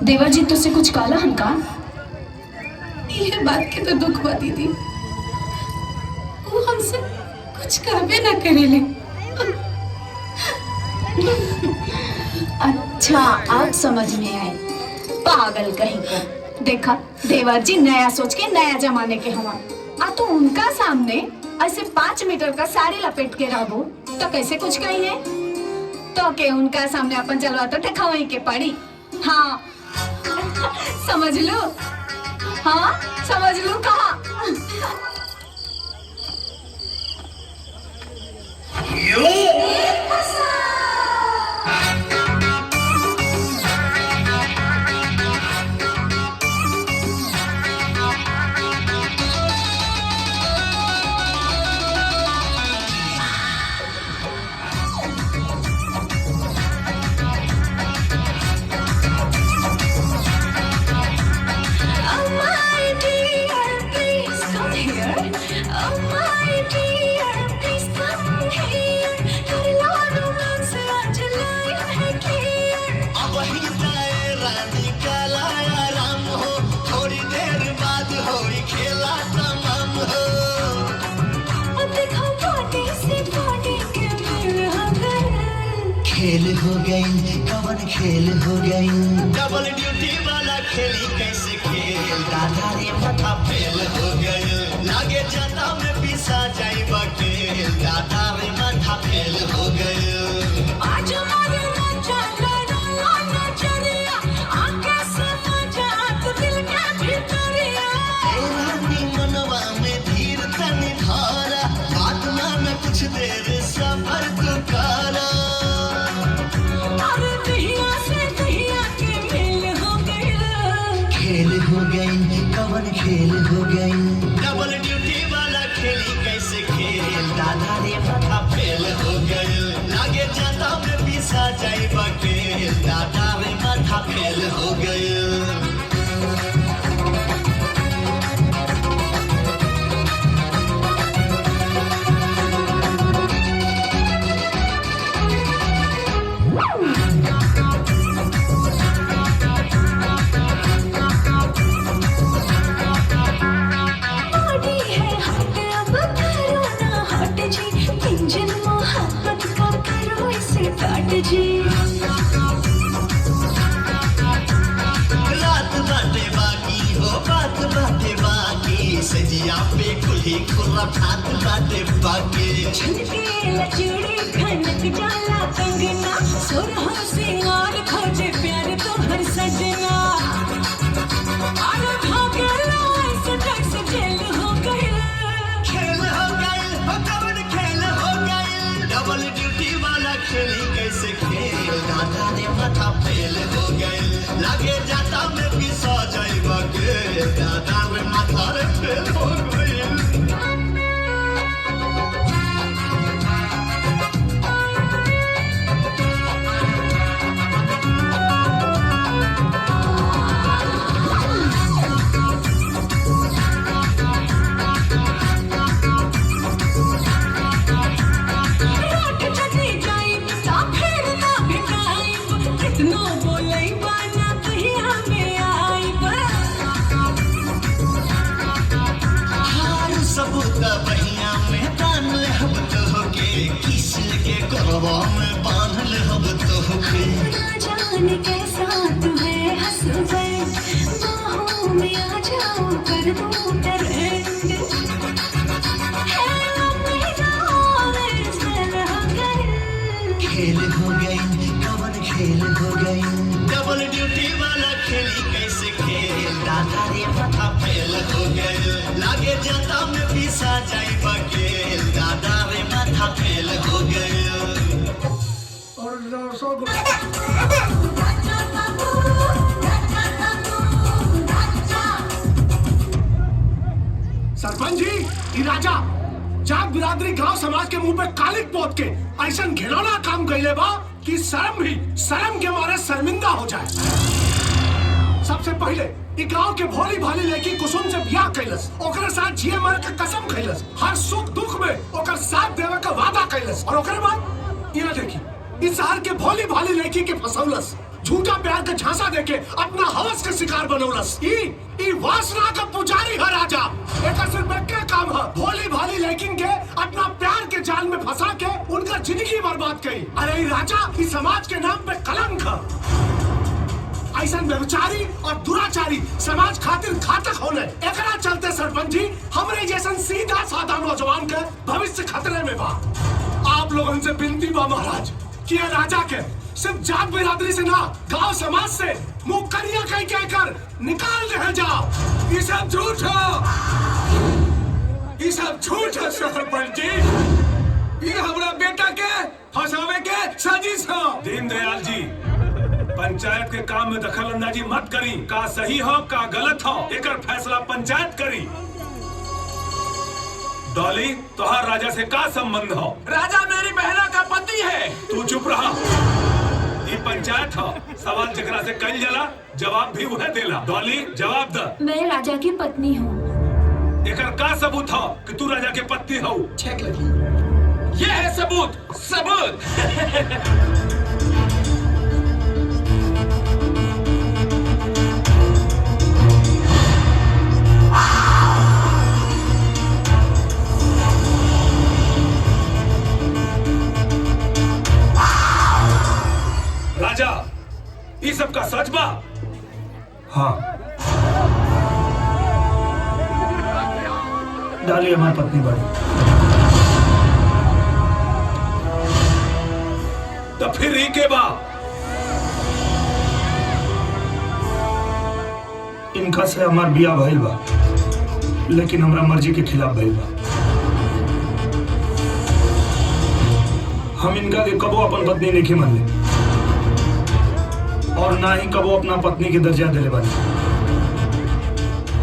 देवर जी तुझसे कुछ काला हनका? ये बात के तो दुख बा दीदी, वो हमसे कुछ कहबे ना करेले। अच्छा अब समझ में आए, पागल कहीं को। देखा देवर जी नया सोच के नया जमाने के हवा आ तो उनका सामने ऐसे 5 मीटर का साड़ी लपेट के रहबो तो कैसे कुछ कही है? तो के उनका सामने अपन चलवा तो देखा वहीं के पड़ी। हाँ समझ लो, हाँ समझ लो कहा। खेल हो गई, कवन खेल हो गई, डबल ड्यूटी वाला खेली कैसे खेल, दादा रे माथा फेल हो गई, लागे जाता में पिसा जाई बकेल, दादा रे माथा फेल हो गई। आज मारे ना चला ना चलिया, आंखें से मजा तो दिल के भीतरिया, तेरा नी मनवा में धीर तनी धारा, बात मान कुछ देर सबर तू करा। खेल हो गई, कवन खेल हो गई, डबल ड्यूटी वाला खेली कैसे खेल, दादा रे माथा फेल हो गई, लागे जाता में पिसा जाई बकेल, दादा रे माथा फेल हो गई। रात बाटे बाकी हो, बात बाटे बाकी, सजिया पे खुली खुला हाथ बाटे बाकी, छुनके लचड़ी खनक जाला कंगना, सुरह सिंगार खोजे प्यार तो हर सजना, अरे भागे लाई सटक से जेल हो गई, खेल हो गई, कवन खेल हो गई, डबल ड्यूटी वाला खेली कैसे खेल, दादा ने माथा फेल हो गई, लागे जाता में पिसा जाई बकेल, दादा ने माथा फेल हो गई। बहिया में तान ले हब तो होके, किस के करवा में बांध ले हब तो होके, ना जाने कैसा तू है हंसबैंड, बाहों में आ जाओ कर दूं ट्रेंड, खेल हो गई, कवन खेल हो गई, डबल ड्यूटी वाला खेली कैसे खेल, दादा रे माथा फेल हो गई, लागे जाता में पिसा जाई बकेल, दादा रे माथा फेल हो गई। सरपंच जी, राजा जाग बिरादरी गांव समाज के मुंह पे कालिक पोत के ऐसा घिनौना काम कैले बा कि शर्म के मारे शर्मिंदा हो जाए। सबसे पहले गांव के भोली भाली लड़की कुसुम से ब्याह कैलस, ओकरे साथ जिए मरे के कसम खैलस, हर सुख दुख में ओकर साथ देवे का वादा कैलस, और ओकरे बाद ये देखी इस शहर के भोली भाली लड़की के फसौलस झूठा प्यार के झांसा देके अपना हवस के शिकार बनौलस। ई वासना का पुजारी है राजा। एक सिर्फ एक काम है, भोली भाली लेकिन के अपना प्यार के जाल में फंसा के उनका जिंदगी बर्बाद करी। अरे ई राजा इस समाज के नाम पे कलंक है। ऐसा व्यभिचारी और दुराचारी समाज खातिर घातक होने एकरा चलते सरपंच जी हमरे जैसन सीधा साधा नौजवान के भविष्य खतरे में बा। आप लोगों से विनती बा महाराज कि ये राजा के सिर्फ जाट बिरादरी से ना गांव समाज से मुंह करिया कह कहकर निकाल रहे जाओ। ये सब झूठ है, ये सब झूठ है सरपंच जी। ये हमारा बेटा के फंसावे के साजिश है। दीनदयाल जी, पंचायत के काम में दखल अंदाजी मत करी। का सही हो का गलत हो एकर फैसला पंचायत करी। डॉली, तोहार राजा से का संबंध हो? राजा मेरी बहना का पति है। तू चुप रहा। ये पंचायत हो, सवाल जकरा से कल जला जवाब भी वह देला। डॉली, जवाब द। मैं राजा की पत्नी हूँ। एकर का सबूत हो कि तू राजा के पत्नी हो? चेक लगी। ये है सबूत। सबूत राजा, ये सब का सच बा? हाँ, डाली हमारी पत्नी बड़ी। तो फिर ही के बा? इनका से हमार बिया भइल बा, लेकिन हमरा मर्जी के खिलाफ भइल बा। हम इनका के कबो अपन पत्नी नहीं मनले और ना ही कबो अपना पत्नी के दर्जा दिले बानी।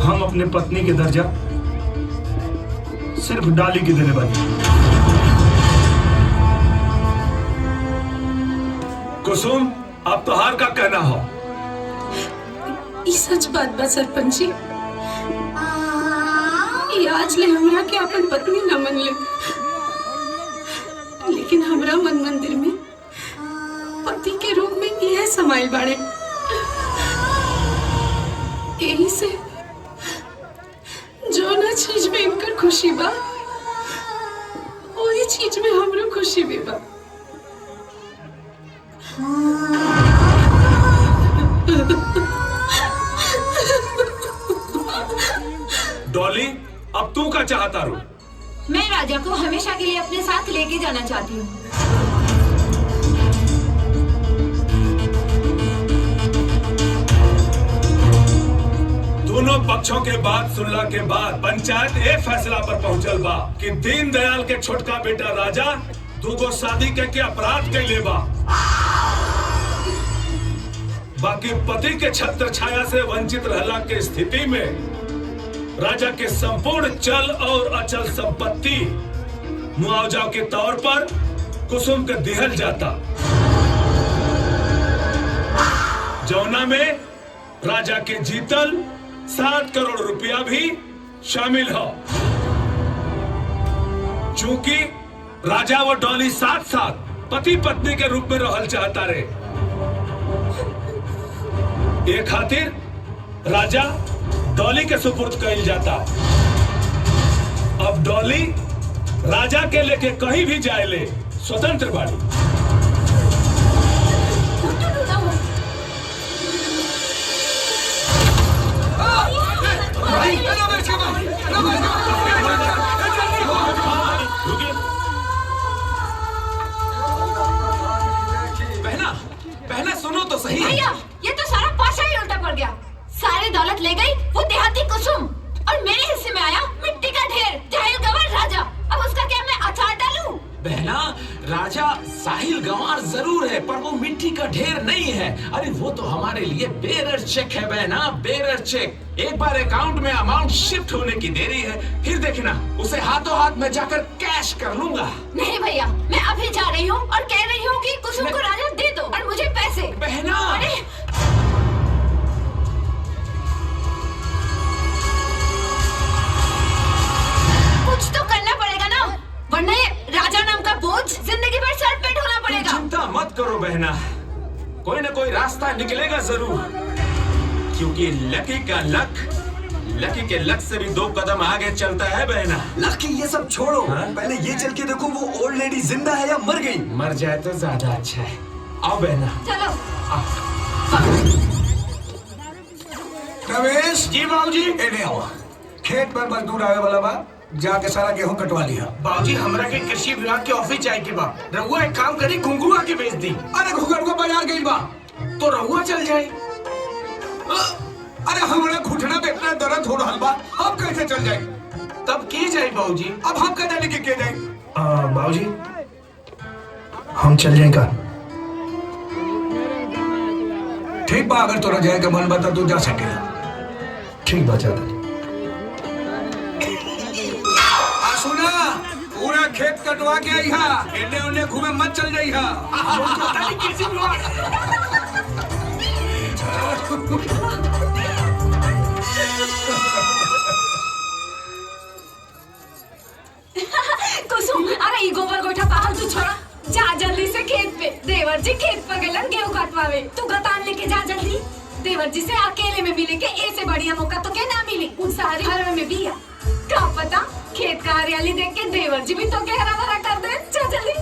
हम अपने पत्नी के दर्जा सिर्फ डाली के दिले बानी। कुसुम, अब तोहार का कहना हो? ये सच बात बा सरपंच जी। ये आज ले हमरा के अपन पत्नी न मन ले, लेकिन हमरा मन मंदिर में पति के रूप में यह समाइल बाड़े। यही से जो ना चीज में इनकर खुशी बा वही चीज में हमरो खुशी भी बा। डॉली, अब तू का चाहता रू? मैं राजा को हमेशा के लिए अपने साथ लेके जाना चाहती हूँ। दोनों पक्षों के बात सुनला के बाद पंचायत एक फैसला पर पहुंचल बा कि दीनदयाल के छोटका बेटा राजा दूगो शादी के अपराध के लेबा। बाकी पति के छत्र छाया से वंचित रहला के स्थिति में राजा के संपूर्ण चल और अचल संपत्ति मुआवजा के तौर पर कुसुम के दिहल जाता, जौना में राजा के जीतल 7 करोड़ रुपया भी शामिल हो। चूंकि राजा व डॉली साथ साथ पति पत्नी के रूप में रहल चाहता रहे, एक खातिर राजा डॉली के सुपुर्द कइल जाता। अब डॉली राजा के लेके कहीं भी जाए ले स्वतंत्र बाड़ी। बहना सुनो तो सही। भैया, ये तो सारा पाशा ही उल्टा पड़ गया। सारी दौलत ले गई वो देहाती कुसुम और मेरे हिस्से में आया मिट्टी का ढेर जाहिल गंवार राजा। अब उसका क्या मैं अचार डालूं? बहना, राजा साहिल गंवार जरूर है पर वो मिट्टी का ढेर नहीं है। अरे वो तो हमारे लिए बेरर चेक है बहना, बेरर चेक। एक बार अकाउंट में अमाउंट शिफ्ट होने की देरी है, फिर देखना उसे हाथों हाथ में जाकर कैश कर लूंगा। नहीं भैया, मैं अभी जा रही हूँ और कह रही हूँ कि कुसुम को राजा दे दो और मुझे पैसे। बहना, अरे कुछ तो करना पड़ेगा ना, वरना ये राजा नाम का बोझ जिंदगी भर सर पे ढोना पड़ेगा। चिंता मत करो बहना, कोई ना कोई रास्ता निकलेगा जरूर, क्योंकि लकी के लक से भी 2 कदम आगे चलता है बहना। लकी ये सब छोड़ो, पहले ये चल के देखो वो ओल्ड लेडी जिंदा है या मर गई। मर जाए तो ज्यादा अच्छा है। आओ बहना। चलो। रमेश जी बाबूजी। एने आओ, खेत पर मजदूर आवे वाला बा, जाके सारा गेहूं कटवा लिया। बाबूजी हमरा के कृषि विभाग के ऑफिस जाए के बा। रहुआ एक काम करी, घुंघरुआ के बेच दी। अरे घुंघरुआ बाजार गई बा, तो रहुआ चल जाए। अरे हमारा घुटना पे इतना दर्द हो रहा बा, अब कैसे चल जाए? तब के जाए बाबूजी? अब हम कह जाने के जाए? बाबूजी हम चल जाए का? ठीक बा, अगर तोरा जाए का मन बता तो जा सकेला। ठीक बा, चल। सुना, पूरा खेत कटवा के आई हा, एने ओने घूमे मत चल जाई हा। कुसुम, अरे ई गोबर गोठा पागल तू छोड़ा, जा जल्दी से खेत पे। देवर जी खेत पर गेलन गेहूं काटवावे, तू गतान लेके जा जल्दी। देवर जी से अकेले में मिले के ऐसे बढ़िया मौका तो क्या ना मिले। उन सारी हरवे में बिया, क्या पता खेत का हरियाली देख के देवर जी भी तो क्या हरा भरा कर दे। जा जल्दी।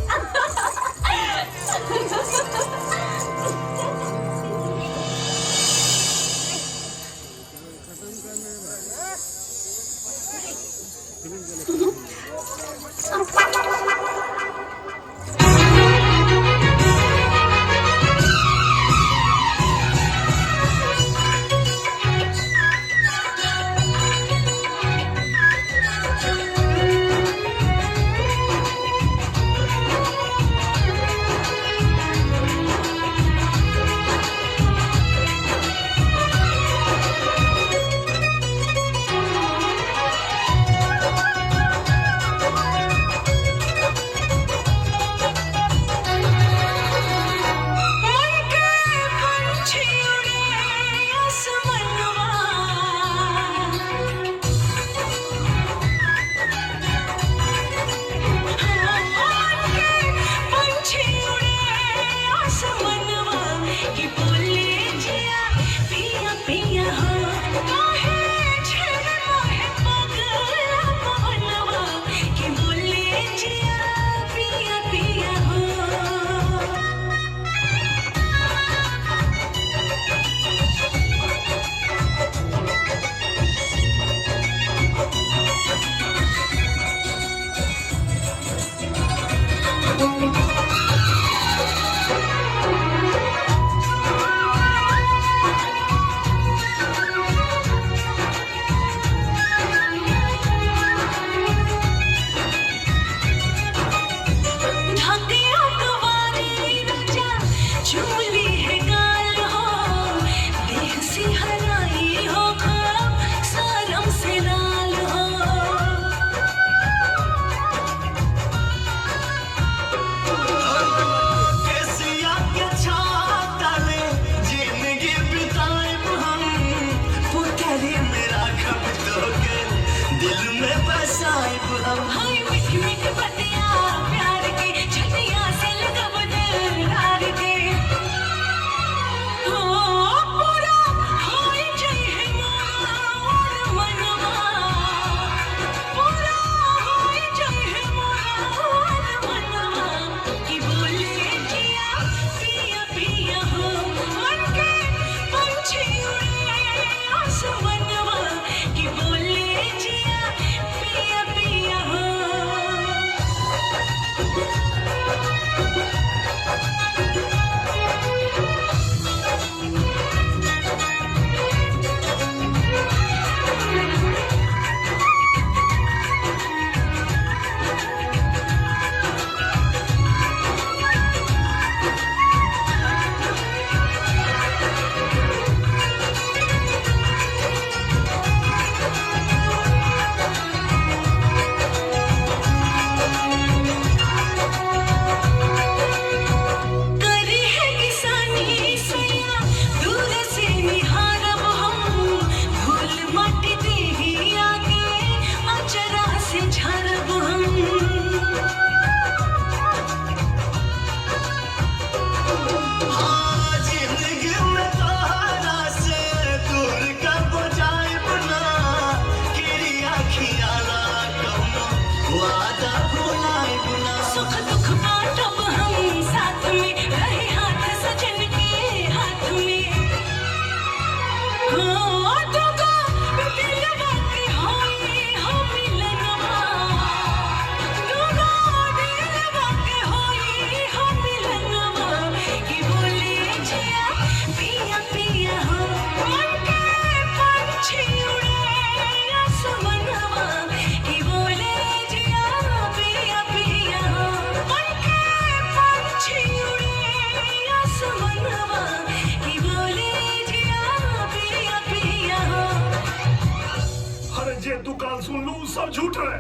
जे तू काल सुन लू सब झूठ रहे।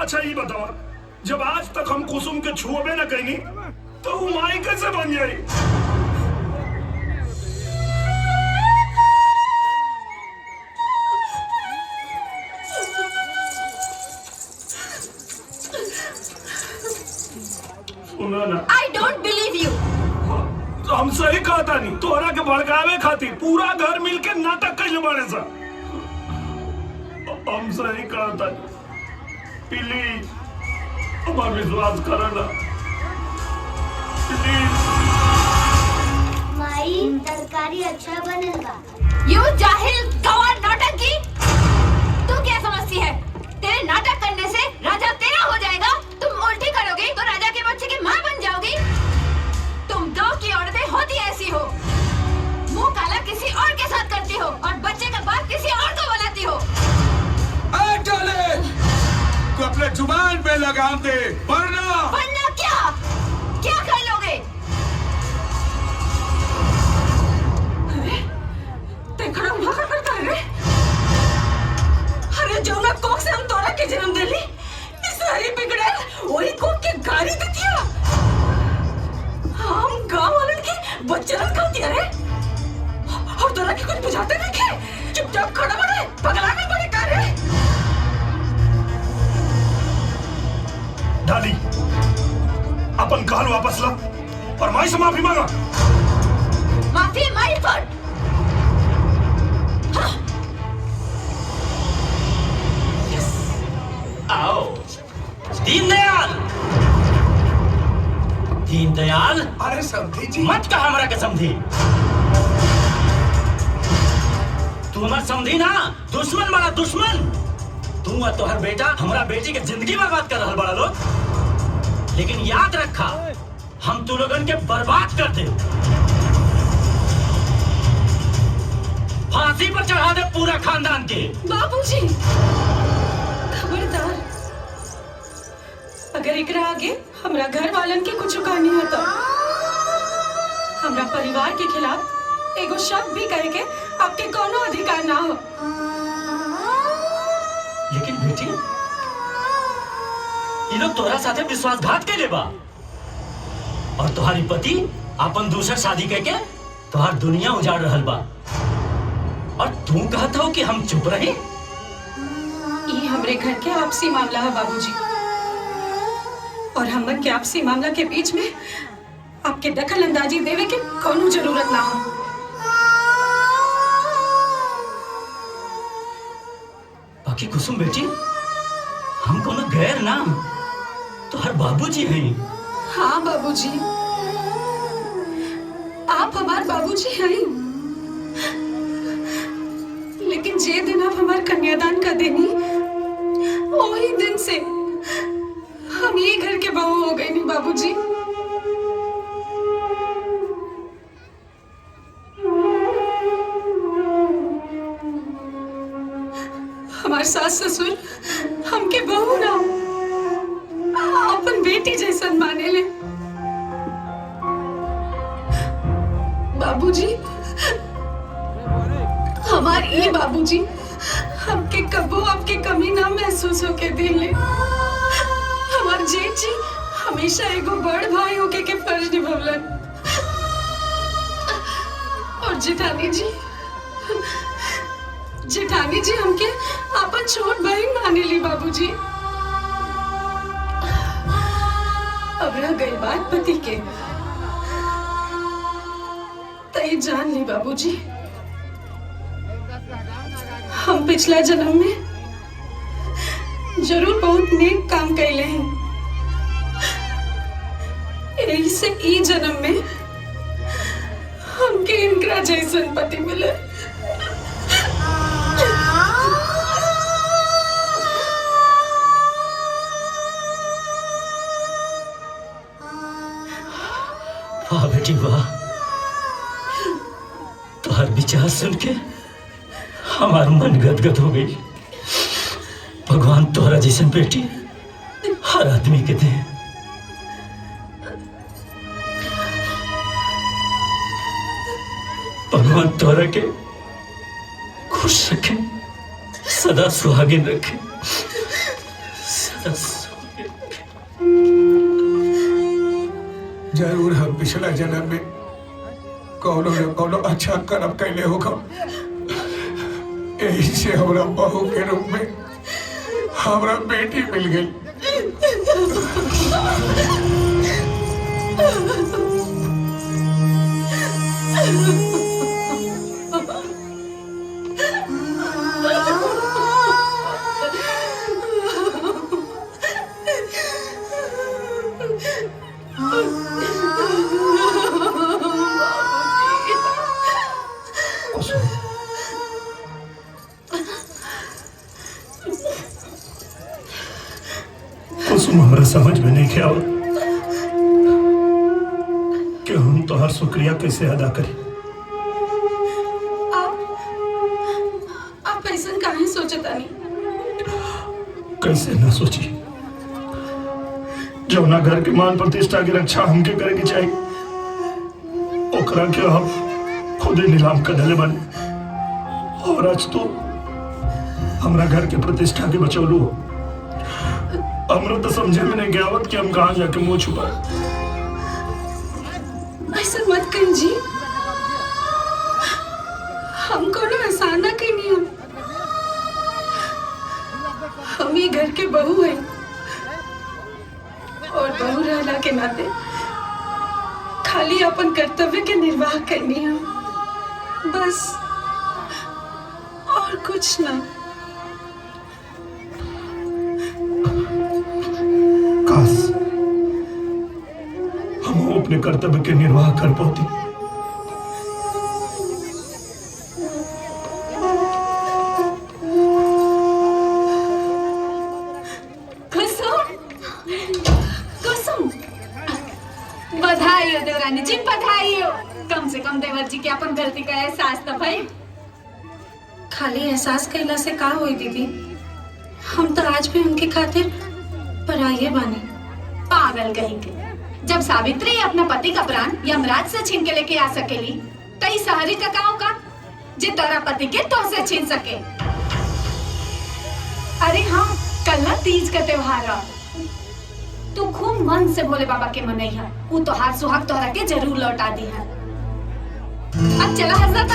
अच्छा ये बताओ, जब आज तक हम कुसुम के छुओबे न कहीं तो वो माई कैसे बन जाई? सुना ना, I don't believe you. तो हम सही कहा था नहीं, तोहरा के भड़कावे खातिर पूरा घर मिलके नाटक कैले बाड़े सा। हम सही कहा था, प्लीज हमारा विश्वास करना प्लीज। माई तरकारी अच्छा बनल बा। You जाहिल गवार नौटंकी! तू क्या समझती है? तेरे नाटक करने से राजा तेरा हो जाएगा। तुम उल्टी करोगी तो राजा के बच्चे की माँ बन जाओगी। तुम गांव की औरतें होती ऐसी हो, मुंह काला किसी और के साथ करती हो और बच्चे का बाप किसी और को बनाती हो। तू अपने जुबान पे लगाम दे, वरना क्या कर लोगे? देखड़ा वहाँ करता है रे। अरे जौना कोख से हम तोरा के जन्म देली, सारी बिगड़े वही कोख के गाली देतिया। हम गांव वालन के बच्चन खाती रे, और तोरा के कुछ बुझाते नहीं के चुपचाप खड़ा बड़े पगला के बड़े का रे। डाली अपन काल वापस ला और माई से माफी मांगा। माफी माई पर। आओ दीनदयाल। दीनदयाल, अरे समधी जी, मत कहा हमरा के समधी। तू हमार समधी ना, दुश्मन बड़ा दुश्मन। तू और तोहर बेटा हमरा बेटी के जिंदगी बर्बाद कर रहा बड़ा लोग। लेकिन याद रखा, हम तू लोगन के बर्बाद कर दे, फांसी पर चढ़ा दे पूरा खानदान के। बाबूजी खबरदार, अगर एकरा आगे हमरा घर वालन के कुछ नहीं होता, हमरा परिवार के खिलाफ एगो शब्द भी कहे के आपके कोनो अधिकार ना हो। लेकिन बेटी, ये लोग तोहरा साथे विश्वासघात के लेबा, और तुम्हारी पति अपन दूसर शादी करके तोहार दुनिया उजाड़ रहल बा, और तू कहता हो कि हम चुप रहे। ये हमरे घर के आपसी मामला है बाबूजी, और हमन के आपसी मामला के बीच में आपके दखल अंदाजी देवे के कोनो जरूरत ना हो। बाकी कुसुम बेटी, हम कोनो गैर ना, तो हर बाबूजी हैं। हाँ बाबूजी, आप हमारे बाबूजी हैं, लेकिन जे दिन आप हमारे कन्यादान का देनी, वही दिन से हम ये घर के बहू हो गए नहीं बाबूजी। हमारे सास ससुर हमके बहू ना, अपन बेटी जैसन माने ले। बाबूजी, हमारे ये बाबूजी हमके कबो आपके कमी ना महसूस होके दिले। हमार जेठ जी हमेशा एगो बड़ भाई होके के फर्ज निभवलन, और जेठानी जी हमके अपन छोट बहन माने ली बाबूजी। अब रह गई बात पति के, तय जान ली बाबूजी, हम पिछला जन्म में जरूर बहुत नेक काम कैले हैं, यही से ई जन्म में हमके इनकरा जैसन पति मिले। वाह बेटी वाह, तुम्हार विचार सुन के हमार मन गदगद हो गई। भगवान तोहरा जैसन बेटी हर आदमी के दे। भगवान तोहरा के खुश रखे, सदा सुहागिन रखे, सदा जरूर हम पिछला जन्म में कौनो न कौनो अच्छा कर्म कैले होगा, यही से हमरा बहू के रूप में हमरा बेटी मिल गई। कुसुम हमरा समझ में नहीं क्या कि हम तो हर शुक्रिया कैसे अदा करें। आप ऐसा काहे सोचता नहीं? कैसे ना सोची, जौना घर के मान प्रतिष्ठा की रक्षा हमके करे के चाहिए, ओकरा के हम खुद ही नीलाम कर डाले बने। और आज तो हमरा घर के प्रतिष्ठा के बचौलू हो। हमरा तो समझे में नहीं गया कि हम कहाँ जाके मुंह छुपाए। ऐसा मत कहीं जी, हम कोनो एहसान ना कहीं। हम ये घर के बहू हैं और बहू रहला के नाते खाली अपन कर्तव्य के निर्वाह करनी है, बस, और कुछ ना। काश हम अपने कर्तव्य के निर्वाह कर पाती। बधाई हो देवरानी जी, बधाई हो। कम से कम देवर जी के अपन गलती का एहसास तो भाई। खाली एहसास कैला से का होई दीदी, हम तो आज भी उनके खातिर पराये बानी। पागल कहीं के, जब सावित्री अपना पति का प्राण यमराज से छीन के लेके आ सकेली, तो इस सहरी का का होगा जे तेरा पति के तो से छीन सके। अरे हाँ, कल ना तीज का त्योहार है, तू खूब मन से भोले बाबा के मनैया, वो तोहार सुहाग तोहरा के जरूर लौटा दी है। अब चला हजरत।